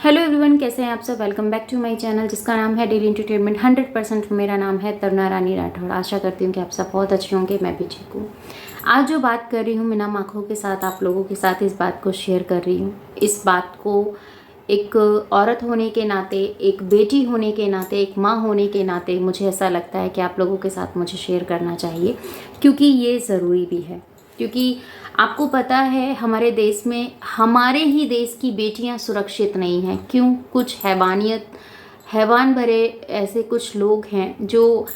Hello everyone, कैसे हैं आप सब। Welcome back to my channel जिसका नाम है डेली एंटरटेनमेंट 100%। मेरा नाम है तरुणा रानी राठौड़। आशा करती हूँ कि आप सब बहुत अच्छे होंगे, मैं भी ठीक हूँ। आज जो बात कर रही हूँ मैं आँखों के साथ आप लोगों के साथ इस बात को शेयर कर रही हूँ। इस बात को एक औरत होने के नाते, एक बेटी होने के नाते, एक माँ होने के नाते मुझे ऐसा लगता है कि आप लोगों के साथ मुझे शेयर करना चाहिए, क्योंकि ये ज़रूरी भी है। क्योंकि आपको पता है हमारे देश में, हमारे ही देश की बेटियां सुरक्षित नहीं हैं। क्यों? कुछ हैवान भरे ऐसे कुछ लोग हैं जो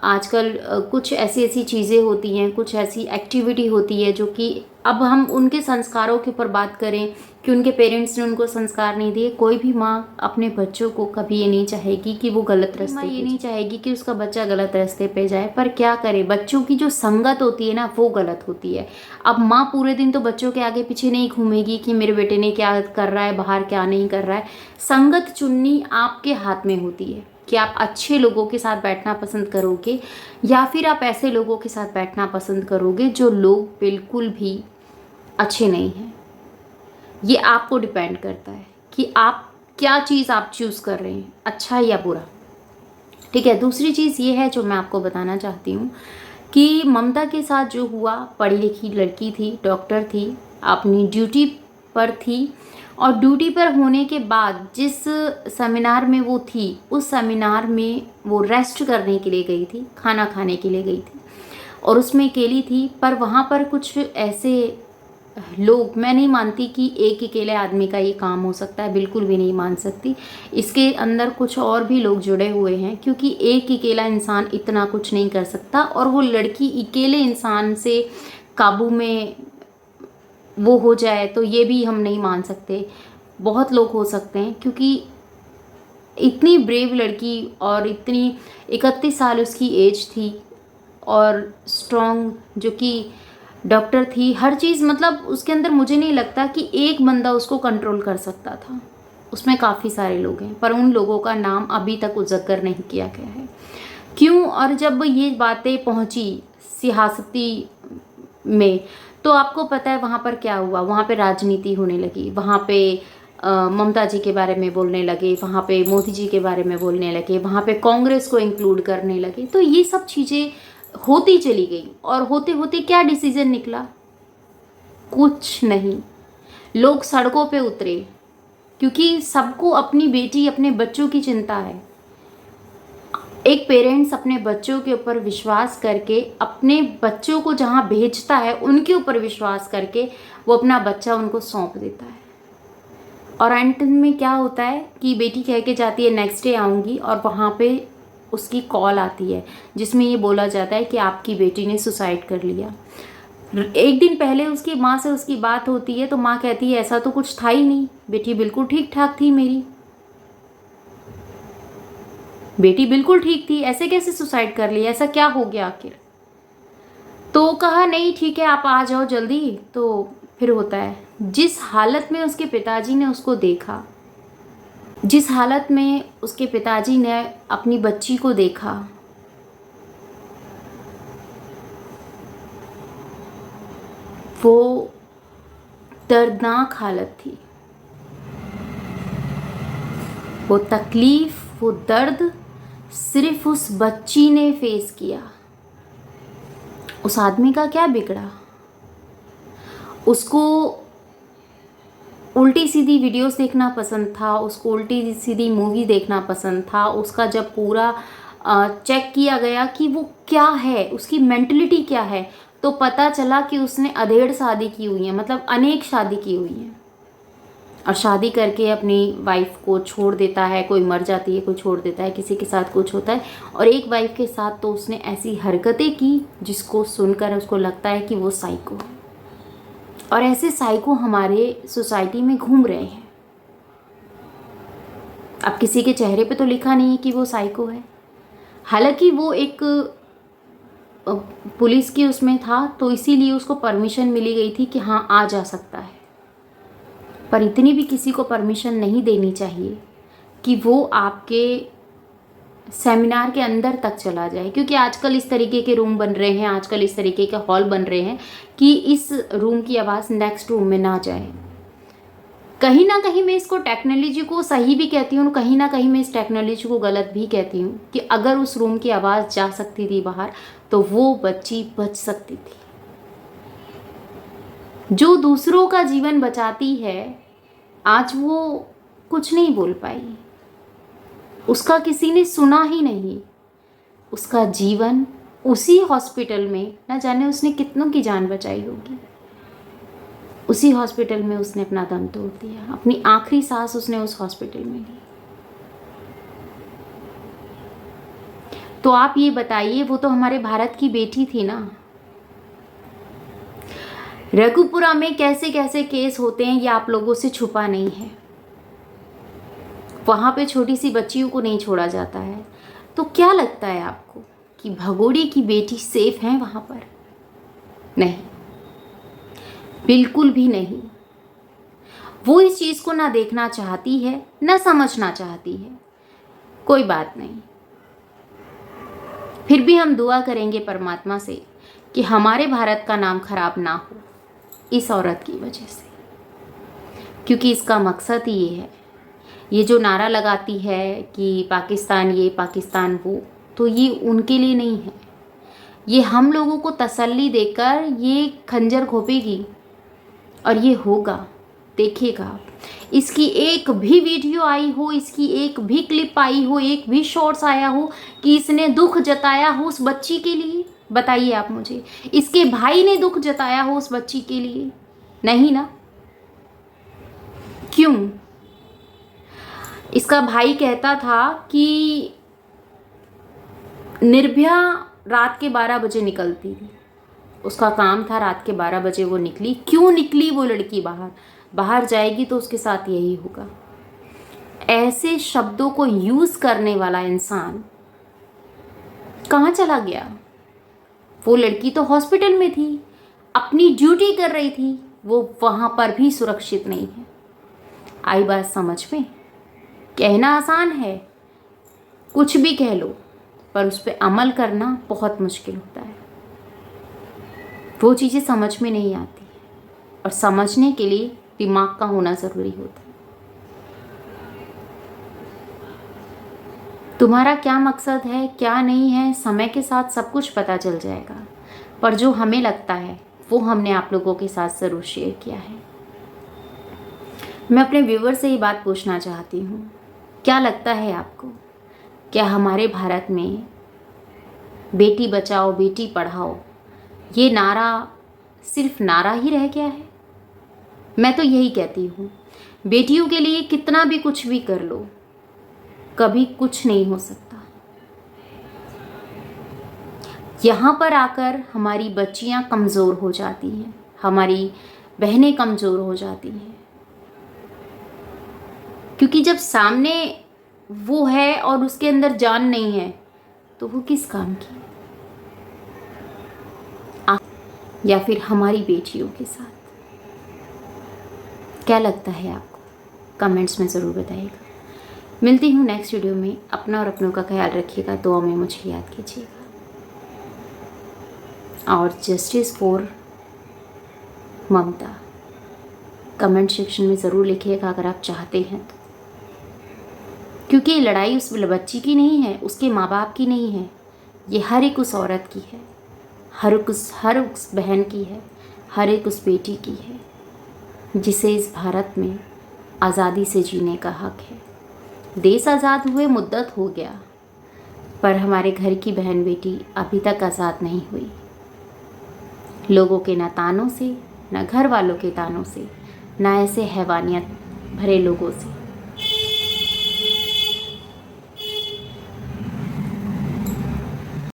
आजकल कुछ ऐसी ऐसी चीज़ें होती हैं, कुछ ऐसी एक्टिविटी होती है जो कि अब हम उनके संस्कारों के ऊपर बात करें कि उनके पेरेंट्स ने उनको संस्कार नहीं दिए। कोई भी माँ अपने बच्चों को कभी ये नहीं चाहेगी कि वो गलत रास्ते पे, ये नहीं चाहेगी कि उसका बच्चा गलत रास्ते पे जाए। पर क्या करे, बच्चों की जो संगत होती है ना, वो गलत होती है। अब माँ पूरे दिन तो बच्चों के आगे पीछे नहीं घूमेगी कि मेरे बेटे ने क्या कर रहा है, बाहर क्या नहीं कर रहा है। संगत चुननी आपके हाथ में होती है कि आप अच्छे लोगों के साथ बैठना पसंद करोगे या फिर आप ऐसे लोगों के साथ बैठना पसंद करोगे जो लोग बिल्कुल भी अच्छे नहीं हैं। ये आपको डिपेंड करता है कि आप क्या चीज़ आप चूज़ कर रहे हैं, अच्छा या बुरा। ठीक है। दूसरी चीज़ ये है जो मैं आपको बताना चाहती हूँ कि ममता के साथ जो हुआ, पढ़ी लिखी लड़की थी, डॉक्टर थी, अपनी ड्यूटी पर थी और ड्यूटी पर होने के बाद जिस सेमिनार में वो थी, उस सेमिनार में वो रेस्ट करने के लिए गई थी, खाना खाने के लिए गई थी और उसमें अकेली थी। पर वहाँ पर कुछ ऐसे लोग, मैं नहीं मानती कि एक अकेले आदमी का ये काम हो सकता है, बिल्कुल भी नहीं मान सकती। इसके अंदर कुछ और भी लोग जुड़े हुए हैं, क्योंकि एक अकेला इंसान इतना कुछ नहीं कर सकता। और वो लड़की अकेले इंसान से काबू में वो हो जाए तो ये भी हम नहीं मान सकते। बहुत लोग हो सकते हैं, क्योंकि इतनी ब्रेव लड़की और इतनी 31 साल उसकी एज थी और स्ट्रॉन्ग, जो कि डॉक्टर थी, हर चीज़। मतलब उसके अंदर मुझे नहीं लगता कि एक बंदा उसको कंट्रोल कर सकता था। उसमें काफ़ी सारे लोग हैं, पर उन लोगों का नाम अभी तक उजागर नहीं किया गया है। क्यों? और जब ये बातें पहुंची सियासती में, तो आपको पता है वहाँ पर क्या हुआ। वहाँ पे राजनीति होने लगी, वहाँ पे ममता जी के बारे में बोलने लगे, वहाँ पे मोदी जी के बारे में बोलने लगे, वहाँ पे कांग्रेस को इंक्लूड करने लगे। तो ये सब चीज़ें होती चली गई और होते होते क्या डिसीजन निकला? कुछ नहीं। लोग सड़कों पे उतरे, क्योंकि सबको अपनी बेटी, अपने बच्चों की चिंता है। एक पेरेंट्स अपने बच्चों के ऊपर विश्वास करके, अपने बच्चों को जहाँ भेजता है उनके ऊपर विश्वास करके वो अपना बच्चा उनको सौंप देता है। और अंत में क्या होता है कि बेटी कह के जाती है नेक्स्ट डे आऊँगी, और वहाँ पे उसकी कॉल आती है जिसमें ये बोला जाता है कि आपकी बेटी ने सुसाइड कर लिया। एक दिन पहले उसकी माँ से उसकी बात होती है तो माँ कहती है ऐसा तो कुछ था ही नहीं, बेटी बिल्कुल ठीक ठाक थी, मेरी बेटी बिल्कुल ठीक थी, ऐसे कैसे सुसाइड कर लिया, ऐसा क्या हो गया आखिर? तो कहा नहीं ठीक है आप आ जाओ जल्दी। तो फिर होता है, जिस हालत में उसके पिताजी ने उसको देखा, जिस हालत में उसके पिताजी ने अपनी बच्ची को देखा, वो दर्दनाक हालत थी। वो तकलीफ, वो दर्द सिर्फ उस बच्ची ने फेस किया। उस आदमी का क्या बिगड़ा? उसको उल्टी सीधी वीडियोस देखना पसंद था, उसको उल्टी सीधी मूवी देखना पसंद था। उसका जब पूरा चेक किया गया कि वो क्या है, उसकी मेंटलिटी क्या है, तो पता चला कि उसने अधेड़ शादी की हुई है, मतलब अनेक शादी की हुई है। और शादी करके अपनी वाइफ को छोड़ देता है, कोई मर जाती है, कोई छोड़ देता है, किसी के साथ कुछ होता है। और एक वाइफ के साथ तो उसने ऐसी हरकतें की जिसको सुनकर उसको लगता है कि वो साइको है। और ऐसे साइको हमारे सोसाइटी में घूम रहे हैं। अब किसी के चेहरे पे तो लिखा नहीं है कि वो साइको है, हालांकि वो एक पुलिस की उसमें था, तो इसीलिए उसको परमिशन मिली गई थी कि हाँ आ जा सकता है। पर इतनी भी किसी को परमिशन नहीं देनी चाहिए कि वो आपके सेमिनार के अंदर तक चला जाए, क्योंकि आजकल इस तरीके के रूम बन रहे हैं, आजकल इस तरीके के हॉल बन रहे हैं कि इस रूम की आवाज़ नेक्स्ट रूम में ना जाए। कहीं ना कहीं मैं इसको टेक्नोलॉजी को सही भी कहती हूँ, कहीं ना कहीं मैं इस टेक्नोलॉजी को गलत भी कहती हूँ कि अगर उस रूम की आवाज़ जा सकती थी बाहर तो वो बच्ची बच सकती थी। जो दूसरों का जीवन बचाती है आज वो कुछ नहीं बोल पाई, उसका किसी ने सुना ही नहीं। उसका जीवन उसी हॉस्पिटल में, ना जाने उसने कितनों की जान बचाई होगी, उसी हॉस्पिटल में उसने अपना दम तोड़ दिया। अपनी आखिरी सांस उसने उस हॉस्पिटल में ली। तो आप ये बताइए, वो तो हमारे भारत की बेटी थी ना। रघुपुरा में कैसे कैसे केस होते हैं ये आप लोगों से छुपा नहीं है। वहां पे छोटी सी बच्चियों को नहीं छोड़ा जाता है। तो क्या लगता है आपको कि भगोड़े की बेटी सेफ है वहां पर? नहीं, बिल्कुल भी नहीं। वो इस चीज को ना देखना चाहती है ना समझना चाहती है। कोई बात नहीं, फिर भी हम दुआ करेंगे परमात्मा से कि हमारे भारत का नाम खराब ना हो इस औरत की वजह से, क्योंकि इसका मकसद ये है। ये जो नारा लगाती है कि पाकिस्तान ये पाकिस्तान वो, तो ये उनके लिए नहीं है। ये हम लोगों को तसल्ली देकर ये खंजर घोंपेगी और ये होगा, देखिएगा आप। इसकी एक भी वीडियो आई हो, इसकी एक भी क्लिप आई हो, एक भी शॉर्ट्स आया हो कि इसने दुख जताया हो उस बच्ची के लिए? बताइए आप मुझे। इसके भाई ने दुख जताया हो उस बच्ची के लिए? नहीं ना। क्यों? इसका भाई कहता था कि निर्भया रात के 12 बजे निकलती थी, उसका काम था रात के 12 बजे वो निकली। क्यों निकली वो लड़की बाहर जाएगी तो उसके साथ यही होगा। ऐसे शब्दों को यूज करने वाला इंसान कहाँ चला गया? वो लड़की तो हॉस्पिटल में थी, अपनी ड्यूटी कर रही थी, वो वहां पर भी सुरक्षित नहीं है। आई बात समझ में? कहना आसान है, कुछ भी कह लो, पर उस पर अमल करना बहुत मुश्किल होता है। वो चीज़ें समझ में नहीं आती है और समझने के लिए दिमाग का होना ज़रूरी होता है। तुम्हारा क्या मकसद है क्या नहीं है, समय के साथ सब कुछ पता चल जाएगा, पर जो हमें लगता है वो हमने आप लोगों के साथ ज़रूर शेयर किया है। मैं अपने व्यूवर से ये बात पूछना चाहती हूँ, क्या लगता है आपको, क्या हमारे भारत में बेटी बचाओ बेटी पढ़ाओ ये नारा सिर्फ नारा ही रह गया है? मैं तो यही कहती हूँ, बेटियों के लिए कितना भी कुछ भी कर लो, कभी कुछ नहीं हो सकता। यहाँ पर आकर हमारी बच्चियाँ कमज़ोर हो जाती हैं, हमारी बहनें कमज़ोर हो जाती हैं, क्योंकि जब सामने वो है और उसके अंदर जान नहीं है तो वो किस काम की? या फिर हमारी बेटियों के साथ क्या लगता है आपको? कमेंट्स में ज़रूर बताइएगा। मिलती हूँ नेक्स्ट वीडियो में। अपना और अपनों का ख्याल रखिएगा, दुआ में मुझे याद कीजिएगा। और justice for Mamata comment section में ज़रूर लिखिएगा अगर आप चाहते हैं तो, क्योंकि ये लड़ाई उस बच्ची की नहीं है, उसके माँ बाप की नहीं है, ये हर एक उस औरत की है, हर उस बहन की है, हर एक उस बेटी की है जिसे इस भारत में आज़ादी से जीने का हक है। देश आज़ाद हुए मुद्दत हो गया, पर हमारे घर की बहन बेटी अभी तक आज़ाद नहीं हुई। लोगों के ना तानों से, ना घर वालों के तानों से, ना ऐसे हैवानियत भरे लोगों से।